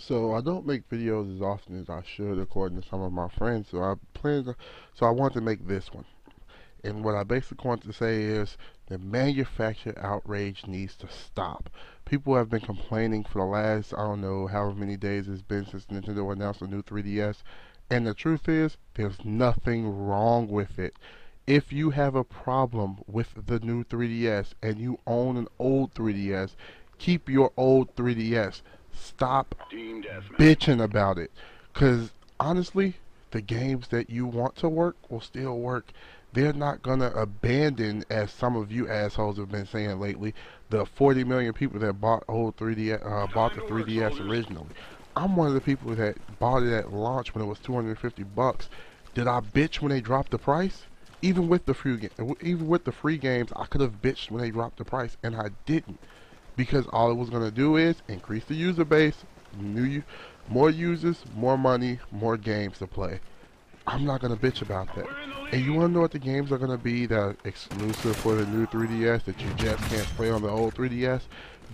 So I don't make videos as often as I should, according to some of my friends. So I want to make this one. And what I basically want to say is the manufacturer outrage needs to stop. People have been complaining for the last, I don't know, however many days it's been since Nintendo announced the new 3DS. And the truth is, there's nothing wrong with it. If you have a problem with the new 3DS and you own an old 3DS, keep your old 3DS. Stop bitching about it. Because honestly, the games that you want to work will still work. They're not gonna abandon, as some of you assholes have been saying lately, the 40 million people that bought old 3DS, bought the 3DS originally. I'm one of the people that bought it at launch when it was 250 bucks. Did I bitch when they dropped the price? Even with the free games, I could have bitched when they dropped the price, and I didn't, because all it was gonna do is increase the user base, more users, more money, more games to play. I'm not gonna bitch about that. And you wanna know what the games are gonna be that are exclusive for the new 3DS that you just can't play on the old 3DS?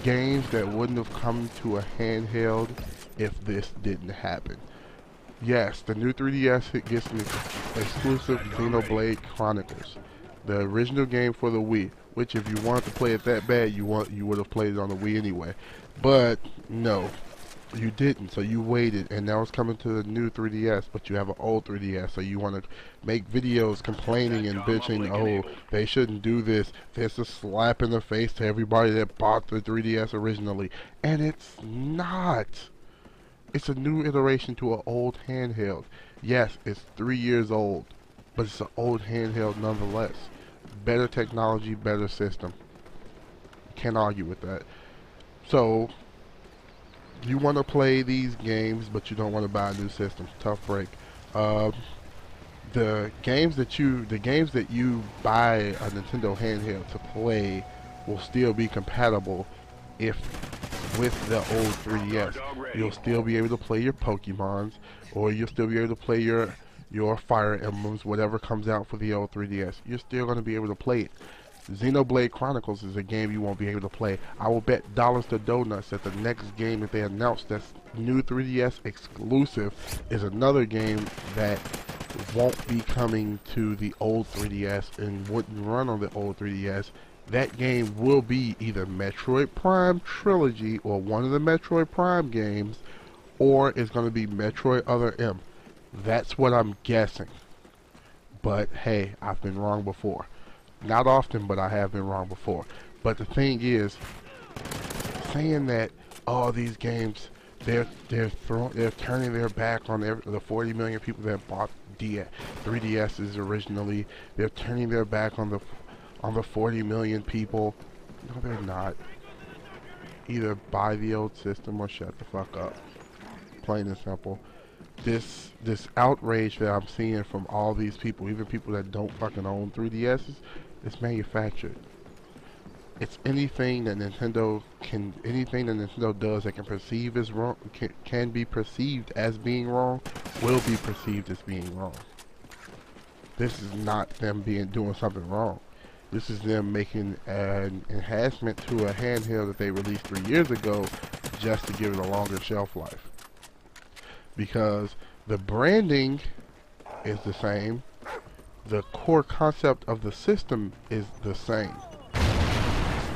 Games that wouldn't have come to a handheld if this didn't happen. Yes, the new 3DS it gets an exclusive Xenoblade Chronicles, the original game for the Wii. Which, if you wanted to play it that bad, you would have played it on the Wii anyway. But no, you didn't. So you waited, and now it's coming to the new 3DS. But you have an old 3DS, so you want to make videos complaining and bitching. Oh, they shouldn't do this. This is a slap in the face to everybody that bought the 3DS originally, and it's not. It's a new iteration to an old handheld. Yes, it's 3 years old, but it's an old handheld nonetheless. Better technology, better system. Can't argue with that. So, you want to play these games, but you don't want to buy a new system. Tough break. Uh, the games that you buy a Nintendo handheld to play will still be compatible if with the old 3DS. You'll still be able to play your Pokemons, or you'll still be able to play your Fire Emblems, whatever comes out for the old 3DS. You're still going to be able to play it. Xenoblade Chronicles is a game you won't be able to play. I will bet dollars to donuts that the next game that they announce that's new 3DS exclusive is another game that won't be coming to the old 3DS and wouldn't run on the old 3DS. That game will be either Metroid Prime Trilogy or one of the Metroid Prime games, or it's going to be Metroid Other M. That's what I'm guessing. But hey, I've been wrong before. Not often, but I have been wrong before. But the thing is, saying that all these games they're turning their back on the 40 million people that bought 3DSs originally. They're turning their back on the 40 million people. No, they're not. Either buy the old system or shut the fuck up. Plain and simple. This outrage that I'm seeing from all these people, even people that don't fucking own 3DSs, is manufactured. It's anything that Nintendo does that can perceive as wrong, can be perceived as being wrong, will be perceived as being wrong. This is not them doing something wrong. This is them making an enhancement to a handheld that they released 3 years ago just to give it a longer shelf life. Because the branding is the same, the core concept of the system is the same.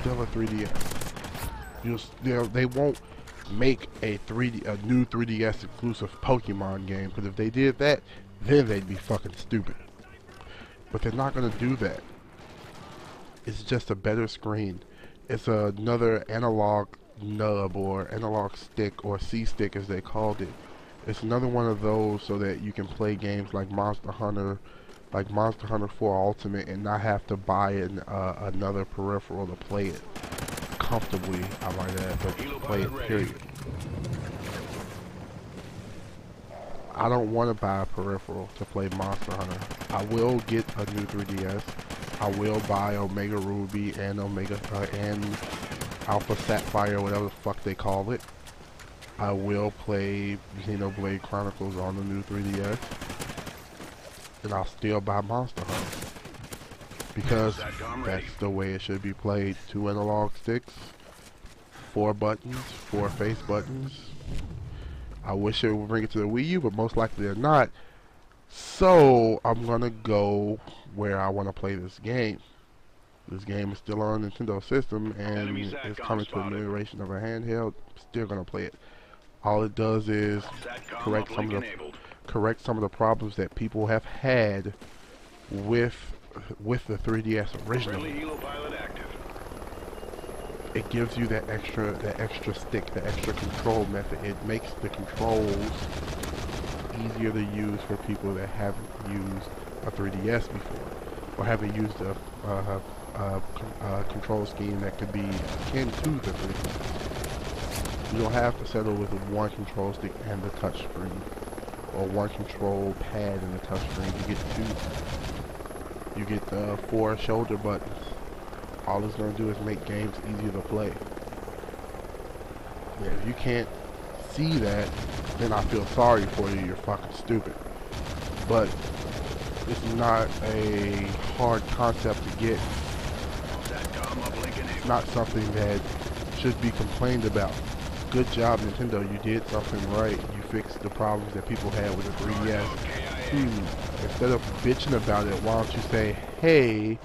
Still a 3DS. They won't make a new 3DS exclusive Pokemon game, because if they did that, then they'd be fucking stupid. But they're not gonna do that. It's just a better screen. It's another analog nub or analog stick or C-stick as they called it. It's another one of those so that you can play games like Monster Hunter 4 Ultimate and not have to buy another peripheral to play it comfortably, I might add, but to play it, period. I don't want to buy a peripheral to play Monster Hunter. I will get a new 3DS. I will buy Omega Ruby and and Alpha Sapphire, whatever the fuck they call it. I will play Xenoblade Chronicles on the new 3DS. And I'll still buy Monster Hunter. Because that's the way it should be played. 2 analog sticks, 4 buttons, 4 face buttons. I wish it would bring it to the Wii U, but most likely they're not. So I'm gonna go where I want to play this game. This game is still on a Nintendo system and it's coming to a new iteration of a handheld. Still gonna play it. All it does is correct some of the problems that people have had with the 3DS originally. It gives you that extra stick, the extra control method. It makes the controls easier to use for people that haven't used a 3DS before, or haven't used a control scheme that could be akin to the 3DS. You don't have to settle with one control stick and the touch screen, or one control pad and the touch screen. You get the 4 shoulder buttons. All it's going to do is make games easier to play. Yeah, if you can't see that, then I feel sorry for you. You're fucking stupid. But it's not a hard concept to get. It's not something that should be complained about. Good job, Nintendo. You did something right. You fixed the problems that people had with the 3DS. Instead of bitching about it, why don't you say, hey,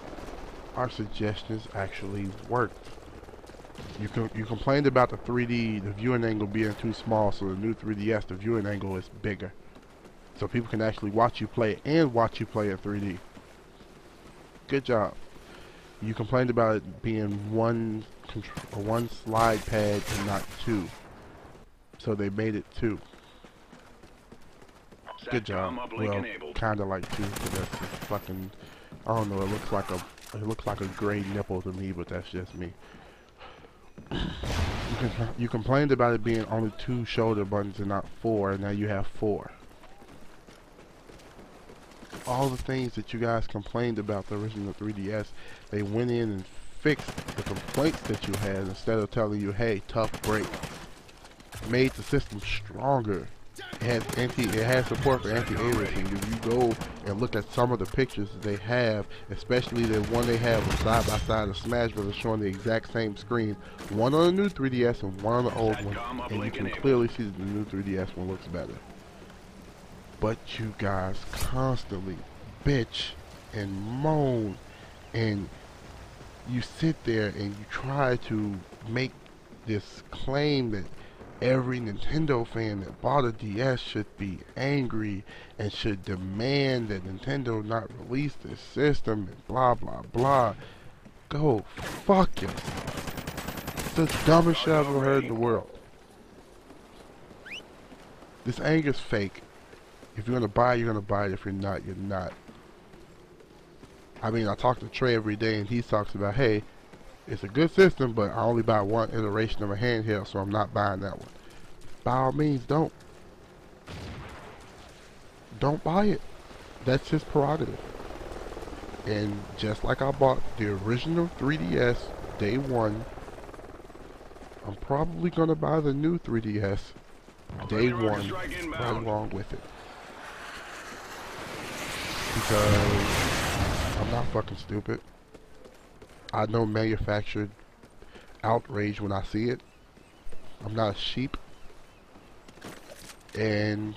our suggestions actually worked. You complained about the 3D, the viewing angle being too small, so the new 3DS, the viewing angle is bigger. So people can actually watch you play and watch you play in 3D. Good job. You complained about it being one slide pad and not 2. So they made it 2. Good job. Well, kinda like 2, but that's just fucking, I don't know, it looks like a gray nipple to me, but that's just me. You complained about it being only 2 shoulder buttons and not 4, and now you have 4. All the things that you guys complained about the original 3DS, they went in and fixed the complaints that you had instead of telling you, hey, tough break. Made the system stronger. It has support for anti-aliasing. If you go and look at some of the pictures that they have, especially the one they have with side by side of Smash Bros. Showing the exact same screen, one on the new 3DS and one on the old one, and you can clearly see that the new 3DS one looks better. But you guys constantly bitch and moan, and you sit there and you try to make this claim that every Nintendo fan that bought a DS should be angry and should demand that Nintendo not release this system and blah blah blah. Go fuck yourself. It's the dumbest shit I've ever heard in the world. This anger's fake. If you're gonna buy it, you're gonna buy it. If you're not, you're not. I mean, I talk to Trey every day and he talks about, hey, it's a good system, but I only buy one iteration of a handheld, so I'm not buying that one. By all means, don't. Don't buy it. That's his prerogative. And just like I bought the original 3DS day 1, I'm probably gonna buy the new 3DS day 1 right along with it. Because I'm not fucking stupid. I know manufactured outrage when I see it. I'm not a sheep. And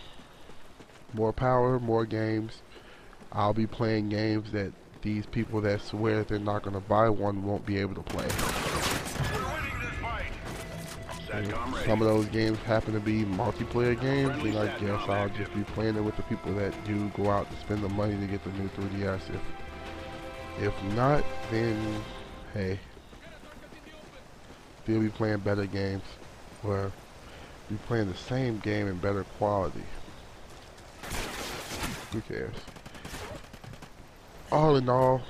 more power, more games. I'll be playing games that these people that swear they're not going to buy one won't be able to play. Some of those games happen to be multiplayer games, and I guess I'll just be playing it with the people that do go out and spend the money to get the new 3DS. If not, then hey, they'll be playing better games, or be playing the same game in better quality. Who cares? All in all,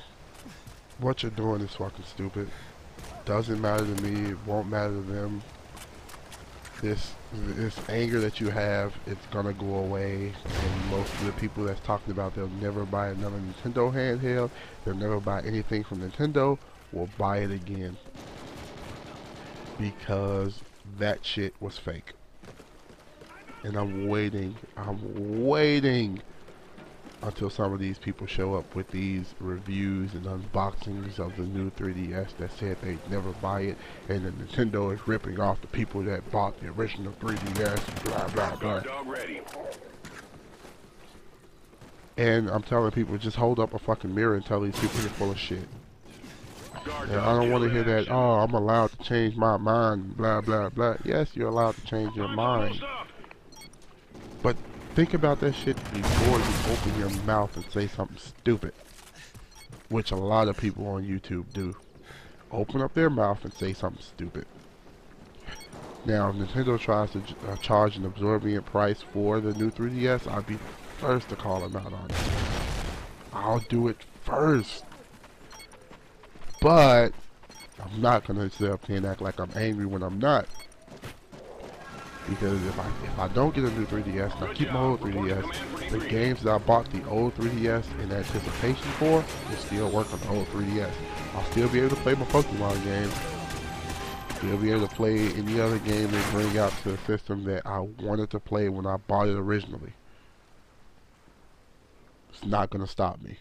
what you're doing is fucking stupid. Doesn't matter to me. It won't matter to them. This anger that you have, it's gonna go away. And most of the people that's talking about they'll never buy another Nintendo handheld, they'll never buy anything from Nintendo, will buy it again. Because that shit was fake. And I'm waiting until some of these people show up with these reviews and unboxings of the new 3DS that said they'd never buy it, and then Nintendo is ripping off the people that bought the original 3DS, blah blah blah. And I'm telling people, just hold up a fucking mirror and tell these people you're full of shit. And I don't want to hear that, oh, I'm allowed to change my mind, blah blah blah. Yes, you're allowed to change your mind, but think about that shit before you open your mouth and say something stupid, which a lot of people on YouTube do. Open up their mouth and say something stupid. Now, if Nintendo tries to charge an exorbitant price for the new 3DS, I'll be first to call them out on it. I'll do it first. But I'm not gonna sit up here and act like I'm angry when I'm not. Because if I don't get a new 3DS and I keep my old 3DS, the games that I bought the old 3DS in anticipation for will still work on the old 3DS. I'll still be able to play my Pokemon games. Still be able to play any other game they bring out to the system that I wanted to play when I bought it originally. It's not gonna stop me.